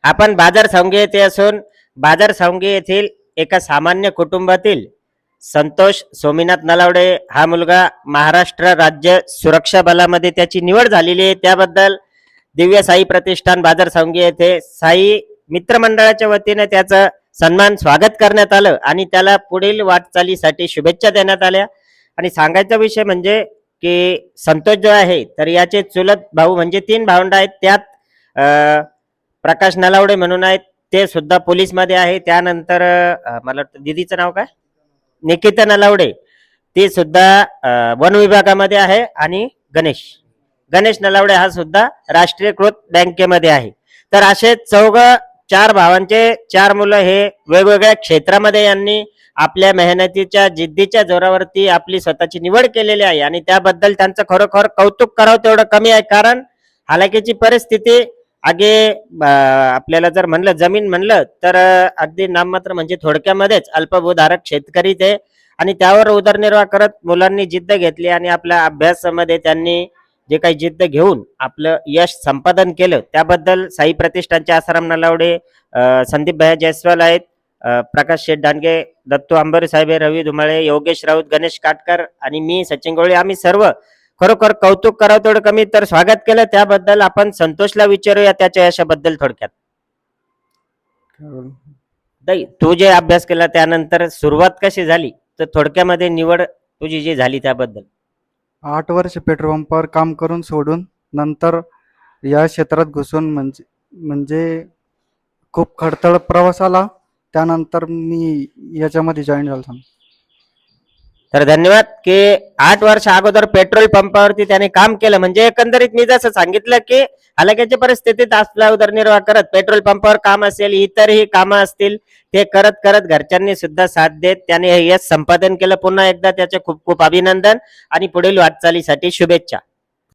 आपण बाजार सावंगी येथे असून बाजार सावंगी येथील एका सामान्य कुटुंबातील संतोष सोमीनाथ नलावडे हा मुलगा महाराष्ट्र राज्य सुरक्षा बलामध्ये त्याची निवड झालेली आहे। त्याबद्दल दिव्य साई प्रतिष्ठान बाजार सावंगी येथे साई मित्रमंडळाच्या वतीने त्याचं सन्मान स्वागत करण्यात आलं आणि त्याला पुढील वाटचालीसाठी शुभेच्छा देण्यात आल्या। आणि सांगायचा विषय म्हणजे की संतोष जो आहे तर याचे चुलत भाऊ म्हणजे 3 भावंड आहेत। त्यात प्रकाश नलावडे म्हणून आहेत, ते सुद्धा पोलीस मध्ये आहे। त्यानंतर मला वाटतं दीदीचं नाव काय, निकिता नलावडे, ती सुद्धा वन विभागामध्ये आहे। आणि गणेश नलावडे हा सुद्धा राष्ट्रीयकृत बँकेमध्ये आहे। तर असे 4 भावांचे 4 मुलं हे वेगवेगळ्या क्षेत्रामध्ये यांनी आपल्या मेहनतीच्या जिद्दीच्या जोरावरती आपली स्वतःची निवड केलेली आहे आणि त्याबद्दल त्यांचं खरोखर कौतुक करावं तेवढं कमी आहे। कारण हालाकीची परिस्थिती आगे आपल्याला जर म्हणलं जमीन म्हणलं तर अगदी नाममात्र म्हणजे थोडक्यामध्येच अल्पभूधारक शेतकरी ते आणि त्यावर उदरनिर्वाह करत मुलांनी जिद्द घेतली आणि आपल्या अभ्यासामध्ये त्यांनी जे काही जिद्द घेऊन आपलं यश संपादन केलं त्याबद्दल साई प्रतिष्ठानचे आसाराम नलावडे, संदीप भैया जयस्वाल आहेत, प्रकाश शेठ दांडगे, दत्तू आंबरे साहेब, रवी धुमाळे, योगेश राऊत, गणेश काटकर आणि मी सचिन गवळी, आम्ही सर्व खरोखर कौतुक करावं तेवढं कमी। तर स्वागत केलं त्याबद्दल आपण संतोषला विचारूया त्याच्या यशाबद्दल थोडक्यात। तू जे अभ्यास केला त्यानंतर सुरुवात कशी झाली तर थोडक्यामध्ये निवड तुझी जी झाली त्याबद्दल। 8 वर्ष पेट्रोल पंपावर काम करून सोडून नंतर या क्षेत्रात घुसून म्हणजे खूप खडतर प्रवास आला। त्यानंतर मी याच्यामध्ये जॉईन झालो। तर धन्यवाद की 8 वर्ष अगोदर पेट्रोल पंपावरती त्याने काम केलं। म्हणजे एकंदरीत मी जसं सांगितलं की हालाकीच्या परिस्थितीत आपला उदरनिर्वाह करत पेट्रोल पंपावर काम असेल, इतरही कामं असतील, ते करत करत घरच्यांनी सुद्धा साथ देत त्याने हे यश संपादन केलं। पुन्हा एकदा त्याचे खूप खूप अभिनंदन आणि पुढील वाटचालीसाठी शुभेच्छा।